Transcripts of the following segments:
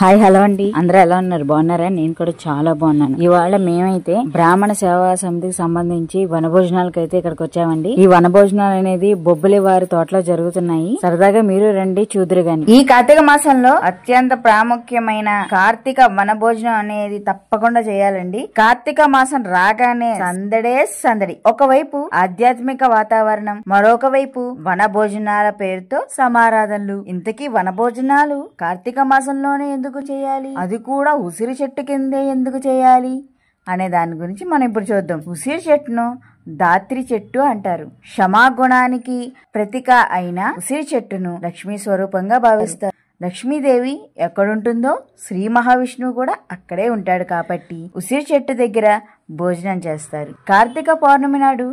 Hi hello అండి, అందరూ ఎలా ఉన్నారు? బాగున్నారా? నేను కూడా చాలా బాగున్నాను. ఇవాళ మేమైతే బ్రాహ్మణ సేవా సమితికి సంబంధించి వనభోజనాలకు అయితే ఇక్కడికి వచ్చామండి. ఈ వనభోజనాలు అనేది బొబ్బిలి వారి తోటలో జరుగుతున్నాయి. సరదాగా మీరు రండి చూదురు గాని. ఈ కార్తీక మాసంలో అత్యంత ప్రాముఖ్యమైన కార్తీక వనభోజనం అనేది తప్పకుండా చేయాలండి. కార్తీక మాసం రాగానే సందడే సందడి. ఒకవైపు ఆధ్యాత్మిక వాతావరణం, మరొక వైపు వనభోజనాల పేరుతో సమారాధనలు. ఇంతకీ వనభోజనాలు కార్తీక మాసంలోనే ఎందుకు చేయాలి, అది కూడా ఉసిరి చెట్టు కిందే ఎందుకు చేయాలి అనే దాని గురించి మనం ఇప్పుడు చూద్దాం. ఉసిరి చెట్టును దాత్రి చెట్టు అంటారు. క్షమాగుణానికి ప్రతీక అయిన ఉసిరి చెట్టును లక్ష్మీ స్వరూపంగా భావిస్తారు. లక్ష్మీదేవి ఎక్కడుంటుందో శ్రీ మహావిష్ణువు కూడా అక్కడే ఉంటాడు కాబట్టి ఉసిరి చెట్టు దగ్గర భోజనం చేస్తారు. కార్తీక పౌర్ణమి నాడు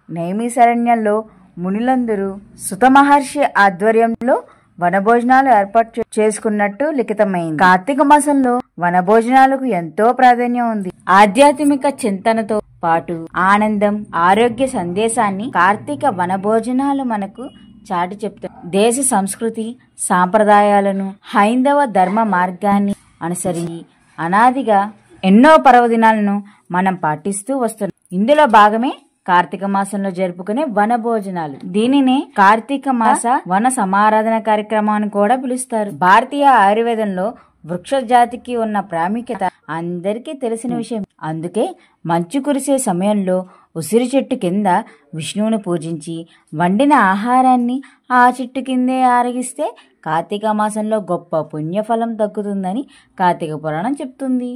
నైమిషారణ్యంలో మునులందరూ సుత మహర్షి ఆధ్వర్యంలో వనభోజనాలు ఏర్పాటు చేసుకున్నట్టు లిఖితమైంది. కార్తీక మాసంలో వనభోజనాలకు ఎంతో ప్రాధాన్యం ఉంది. ఆధ్యాత్మిక చింతనతో పాటు ఆనందం, ఆరోగ్య సందేశాన్ని కార్తీక వనభోజనాలు మనకు చాటి చెప్తాయి. దేశ సంస్కృతి సాంప్రదాయాలను, హైందవ ధర్మ మార్గాన్ని అనుసరించి అనాదిగా ఎన్నో పర్వదినాలను మనం పాటిస్తూ వస్తున్నాం. ఇందులో భాగమే కార్తీక మాసంలో జరుపుకునే వన భోజనాలు. దీనినే కార్తీక మాస వన సమారాధన కార్యక్రమం అని కూడా పిలుస్తారు. భారతీయ ఆయుర్వేదంలో వృక్ష జాతికి ఉన్న ప్రాముఖ్యత అందరికీ తెలిసిన విషయం. అందుకే మంచు కురిసే సమయంలో ఉసిరి చెట్టు కింద విష్ణువుని పూజించి వండిన ఆహారాన్ని ఆ చెట్టు కిందే ఆరగిస్తే కార్తీక మాసంలో గొప్ప పుణ్యఫలం దక్కుతుందని కార్తీక పురాణం చెప్తుంది.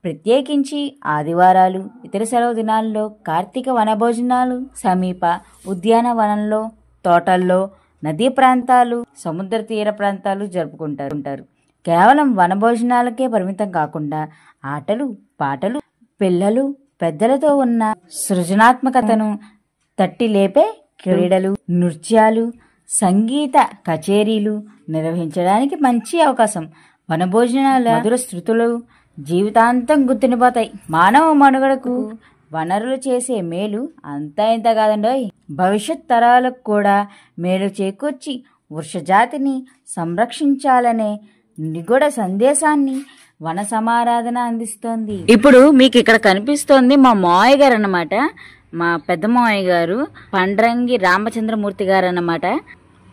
ప్రత్యేకించి ఆదివారాలు, ఇతర సెలవు దినాల్లో కార్తీక వనభోజనాలు సమీప ఉద్యానవనంలో, తోటల్లో, నదీ ప్రాంతాలు, సముద్ర తీర ప్రాంతాలు జరుపుకుంటారు. కేవలం వనభోజనాలకే పరిమితం కాకుండా ఆటలు, పాటలు, పిల్లలు, పెద్దలతో ఉన్న సృజనాత్మకతను తట్టి లేపే క్రీడలు, నృత్యాలు, సంగీత కచేరీలు నిర్వహించడానికి మంచి అవకాశం. వనభోజనాల మధుర శృతులు జీవితాంతం గుర్తుండిపోతాయి. మానవ మనుగడకు వనరులు చేసే మేలు అంతా ఇంత కాదండోయ్, భవిష్యత్ తరాలకు కూడా మేలు చేకూర్చి వృక్షజాతిని సంరక్షించాలనే నిగూఢ సందేశాన్ని వన సమారాధన అందిస్తోంది. ఇప్పుడు మీకు ఇక్కడ కనిపిస్తోంది మా మావయ్య గారు అన్నమాట. మా పెద్ద మావయ్య గారు పండ్రంగి రామచంద్రమూర్తి గారు అన్నమాట.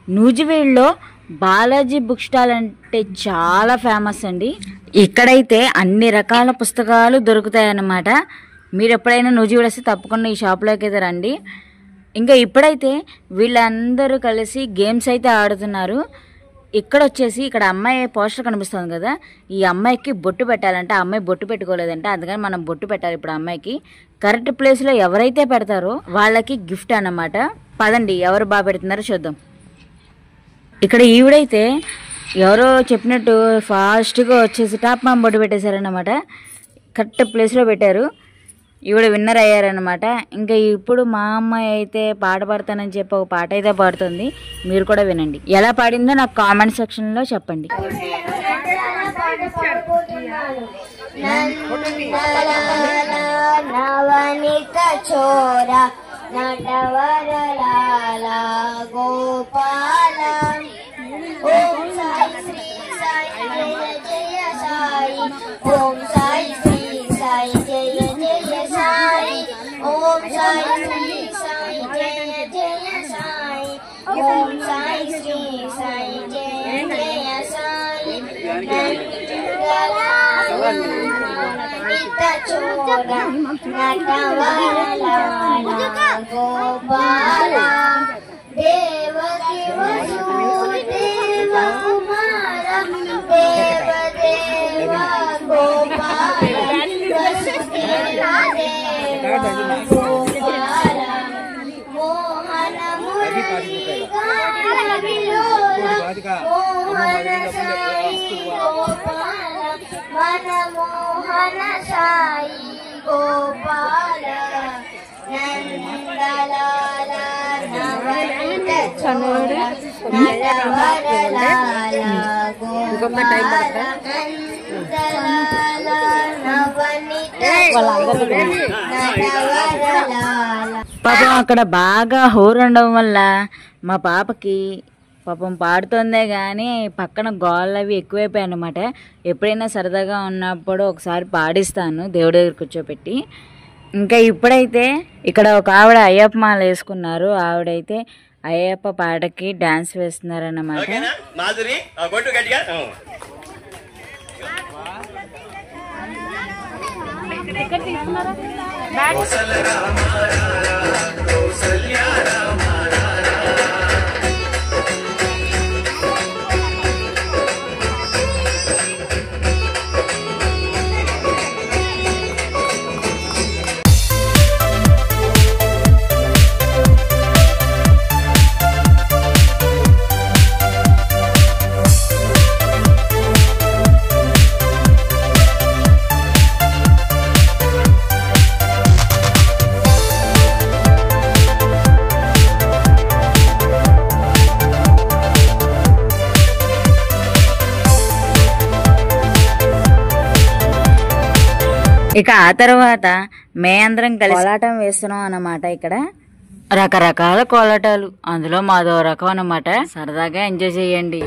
నూజివీడులో బాలాజీ బుక్ స్టాల్ అంటే చాలా ఫేమస్ అండి. ఇక్కడైతే అన్ని రకాల పుస్తకాలు దొరుకుతాయన్నమాట. మీరు ఎప్పుడైనా నూజివీడు వస్తే తప్పకుండా ఈ షాప్లోకి అయితే రండి. ఇంకా ఇప్పుడైతే వీళ్ళందరూ కలిసి గేమ్స్ అయితే ఆడుతున్నారు. ఇక్కడ వచ్చేసి ఇక్కడ అమ్మాయి పోస్టర్ కనిపిస్తుంది కదా, ఈ అమ్మాయికి బొట్టు పెట్టాలంటే ఆ అమ్మాయి బొట్టు పెట్టుకోలేదంటే, అందుకని మనం బొట్టు పెట్టాలి. ఇప్పుడు అమ్మాయికి కరెక్ట్ ప్లేస్లో ఎవరైతే పెడతారో వాళ్ళకి గిఫ్ట్ అన్నమాట. పదండి ఎవరు బాగా పెడుతున్నారో చూద్దాం. ఇక్కడ ఈవిడైతే ఎవరో చెప్పినట్టు ఫాస్ట్గా వచ్చేసి టాప్ మామ్ బొట్టు పెట్టేశారన్నమాట. కరెక్ట్ ప్లేస్లో పెట్టారు. ఈవిడ విన్నర్ అయ్యారనమాట. ఇంకా ఇప్పుడు మా అమ్మాయి అయితే పాట పాడతానని చెప్పి ఒక పాట అయితే పాడుతుంది. మీరు కూడా వినండి. ఎలా పాడిందో నాకు కామెంట్ సెక్షన్లో చెప్పండి. ఓం సాయి శ్రీ సాయి జయ జయ సాయి, ఓం సాయి శ్రీ సాయి జయ జయ సాయి, ఓం సాయి శ్రీ సాయి జయ జయ సాయి, ఓం సాయి శ్రీ సాయి జయ జయ సాయి. గోపాల దేవకి వసుదేవ కుమార దేవ దేవ గోపాల వసుదేవ దేవ గోపాల మోహన మురళీగాన విలోల మోహన సాయి గోపాల మన మోహన సాయి గోపాల నందలాల నవనీత చోర నలవరలాల గోపాల నందలాల నవనీత చోర నలవరలాల. పాపం అక్కడ బాగా హోరు ఉండడం వల్ల మా పాపకి పాపం పాడుతుందే కానీ పక్కన గోళ్ళు అవి ఎక్కువైపోయాయి అన్నమాట. ఎప్పుడైనా సరదాగా ఉన్నప్పుడు ఒకసారి పాడిస్తాను దేవుడి దగ్గర కూర్చోపెట్టి. ఇంకా ఇప్పుడైతే ఇక్కడ ఒక ఆవిడ అయ్యప్ప మాల వేసుకున్నారు. ఆవిడైతే అయ్యప్ప పాటకి డాన్స్ వేస్తున్నారన్నమాట. ఇక ఆ తర్వాత మేమందరం కలిసి కోలాటం వేస్తున్నాం అన్నమాట. ఇక్కడ రకరకాల కోలాటాలు, అందులో మాదో రకం అన్నమాట. సరదాగా ఎంజాయ్ చేయండి.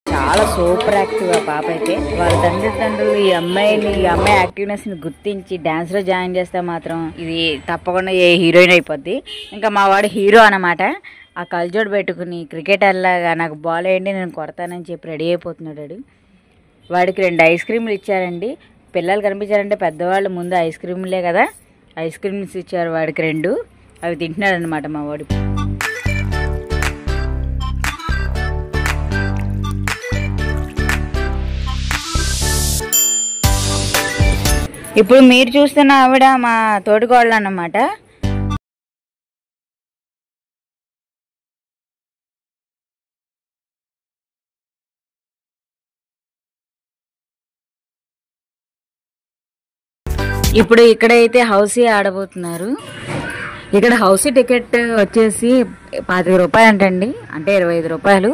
చాలా సూపర్ యాక్టివ్ ఆ పాప అయితే. వాళ్ళ తల్లిదండ్రులు ఈ అమ్మాయి యాక్టివ్నెస్ ని గుర్తించి డాన్స్ లో జాయిన్ చేస్తే మాత్రం ఇది తప్పకుండా ఏ హీరోయిన్ అయిపోద్ది. ఇంకా మా వాడు హీరో అన్నమాట. ఆ కళ్ళజోడు పెట్టుకుని క్రికెటర్ లాగా నాకు బాల్ వేయండి నేను కొడతానని చెప్పి రెడీ అయిపోతున్నాడు. వాడికి 2 ఐస్ క్రీములు ఇచ్చారండి. పిల్లలు కనిపించారంటే పెద్దవాళ్ళు ముందు ఐస్ క్రీములే కదా, ఐస్ క్రీమ్స్ ఇచ్చారు వాడికి 2. అవి తింటున్నాడు అనమాట మా వాడు. ఇప్పుడు మీరు చూస్తున్న ఆవిడ మా తోటికోడలు అన్నమాట. ఇప్పుడు ఇక్కడైతే హౌసీ ఆడబోతున్నారు. ఇక్కడ హౌసీ టికెట్ వచ్చేసి 25 రూపాయలు అంటండి, అంటే 25 రూపాయలు.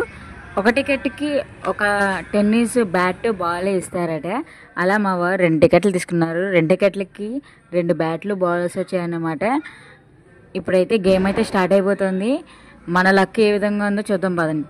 ఒక టికెట్కి ఒక టెన్నిస్ బ్యాట్ బాల్ ఇస్తారట. అలా మా వారు 2 టికెట్లు తీసుకున్నారు. 2 టికెట్లకి 2 బ్యాట్లు బాల్స్ వచ్చాయన్నమాట. ఇప్పుడైతే గేమ్ అయితే స్టార్ట్ అయిపోతుంది. మన లక్ ఏ విధంగా ఉందో చూద్దాం పదండి.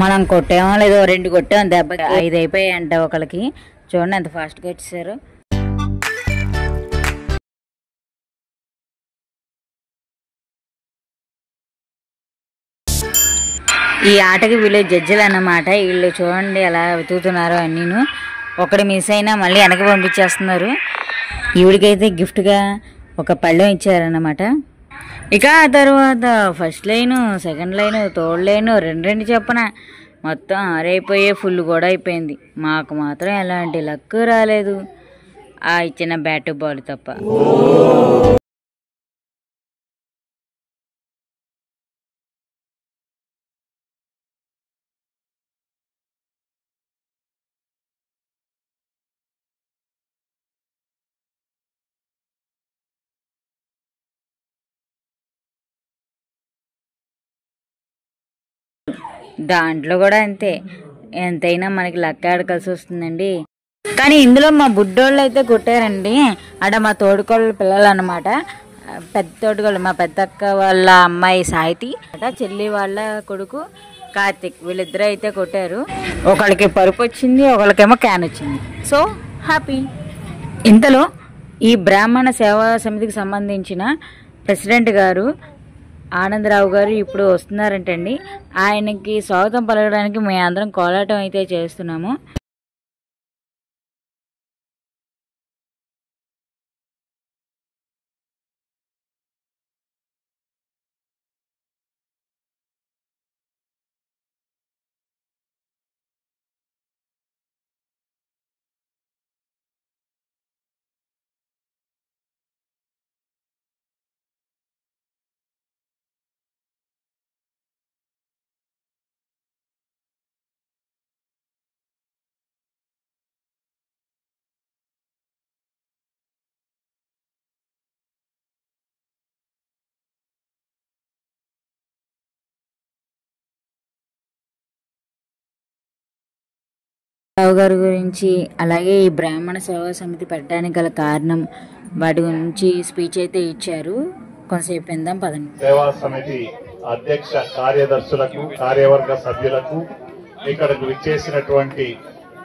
మనం కొట్టామో లేదో 2 కొట్టాం దెబ్బకి 5 అయిపోయాయి అంట ఒకరికి. చూడండి ఎంత ఫాస్ట్గా వచ్చేసారు. ఈ ఆటకి వీళ్ళు జడ్జిలు అన్నమాట. వీళ్ళు చూడండి ఎలా వెతుకుతున్నారు అన్నీను. ఒకటి మిస్ అయినా మళ్ళీ వెనక్కి పంపించేస్తున్నారు. ఈవిడికైతే గిఫ్ట్గా ఒక పళ్ళెం ఇచ్చారన్నమాట. ఇక ఆ తర్వాత first line, second line, third line 2 చెప్పన మొత్తం 6 అయిపోయే, ఫుల్ కూడా అయిపోయింది. మాకు మాత్రం ఎలాంటి లక్ రాలేదు, ఆ ఇచ్చిన బ్యాట్ బాల్ తప్ప. దాంట్లో కూడా అంతే, ఎంతైనా మనకి లక్ ఆడ కలిసి వస్తుందండి. కానీ ఇందులో మా బుడ్డోళ్ళు అయితే కొట్టారండి. అక్కడ మా తోడుకోళ్ళ పిల్లలు అన్నమాట. పెద్ద తోడుకోళ్ళు మా పెద్దక్క వాళ్ళ అమ్మాయి సాహితి అట, చెల్లి వాళ్ళ కొడుకు కార్తిక్, వీళ్ళిద్దరూ అయితే కొట్టారు. ఒకళ్ళకి పరుపు వచ్చింది, ఒకళ్ళకేమో క్యాన్ వచ్చింది. So happy. ఇంతలో ఈ బ్రాహ్మణ సేవా సమితికి సంబంధించిన ప్రెసిడెంట్ గారు ఆనందరావు గారు ఇప్పుడు వస్తున్నారంటండి. ఆయనకి స్వాగతం పలకడానికి మేము అందరం కోలాటం అయితే చేస్తున్నాము. రావు గారి గురించి, అలాగే ఈ బ్రాహ్మణ సేవా సమితి పెట్టడానికి గల కారణం, వాటి గురించి స్పీచ్ అయితే ఇచ్చారు. కొంతసేపు విందాం పదండి. సేవా సమితి అధ్యక్ష కార్యదర్శులకు, కార్యవర్గ సభ్యులకు, ఇక్కడకు విచ్చేసినటువంటి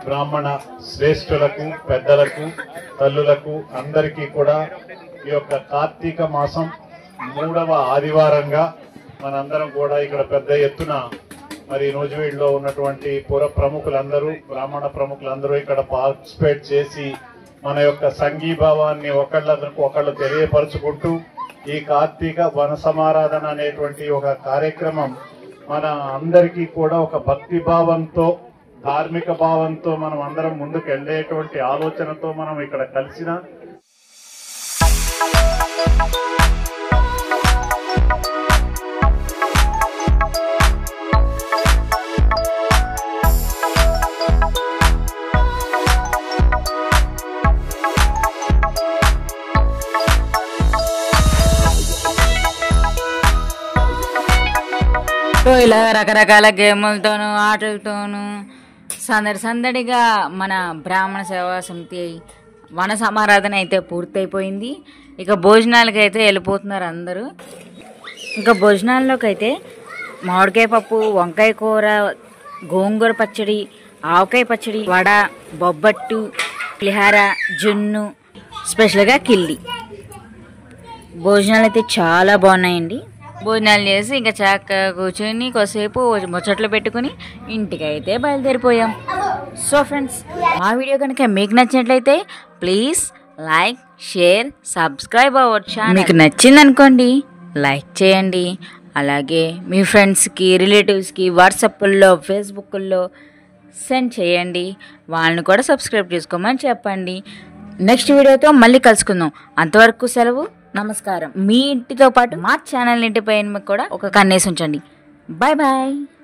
బ్రాహ్మణ శ్రేష్ఠులకు, పెద్దలకు, తల్లులకు అందరికీ కూడా ఈ యొక్క కార్తీక మాసం 3వ ఆదివారంగా మనందరం కూడా ఇక్కడ పెద్ద ఎత్తున మరి నూజివీడులో ఉన్నటువంటి పుర ప్రముఖులందరూ, బ్రాహ్మణ ప్రముఖులందరూ ఇక్కడ పార్టిసిపేట్ చేసి మన యొక్క సంఘీభావాన్ని ఒకళ్ళు తెలియపరుచుకుంటూ ఈ కార్తీక వన సమారాధన అనేటువంటి ఒక కార్యక్రమం మన అందరికీ కూడా ఒక భక్తి భావంతో, ధార్మిక భావంతో మనం అందరం ముందుకు వెళ్ళేటువంటి ఆలోచనతో మనం ఇక్కడ కలిసిన ఇలా రకరకాల గేములతోనూ ఆటలతోనూ సందడిగా మన బ్రాహ్మణ సేవా సమితి వన సమారాధన అయితే పూర్తయిపోయింది. ఇక భోజనాలకి అయితే వెళ్ళిపోతున్నారు అందరూ. ఇంకా భోజనాల్లోకి అయితే మామిడికాయ పప్పు, వంకాయ కూర, గోంగూర పచ్చడి, ఆవకాయ పచ్చడి, వడ, బొబ్బట్టు, పులిహార, జున్ను, స్పెషల్గా కిల్లి. భోజనాలు అయితే చాలా బాగున్నాయండి. భోజనాలు చేసి ఇంకా చక్కగా కూర్చొని కొద్దిసేపు ముచ్చట్లు పెట్టుకుని ఇంటికైతే బయలుదేరిపోయాం. సో ఫ్రెండ్స్, మా వీడియో కనుక మీకు నచ్చినట్లయితే ప్లీజ్ లైక్, షేర్, సబ్స్క్రైబ్ అవ్వచ్చు. మీకు నచ్చింది అనుకోండి లైక్ చేయండి, అలాగే మీ ఫ్రెండ్స్కి, రిలేటివ్స్కి వాట్సాప్ల్లో, ఫేస్బుక్ల్లో సెండ్ చేయండి. వాళ్ళని కూడా సబ్స్క్రైబ్ చేసుకోమని చెప్పండి. నెక్స్ట్ వీడియోతో మళ్ళీ కలుసుకుందాం. అంతవరకు సెలవు. నమస్కారం. మీ ఇంటితో పాటు మా ఛానల్ ఇంటిపైన కూడా ఒక కన్నేసి ఉంచండి. Bye bye.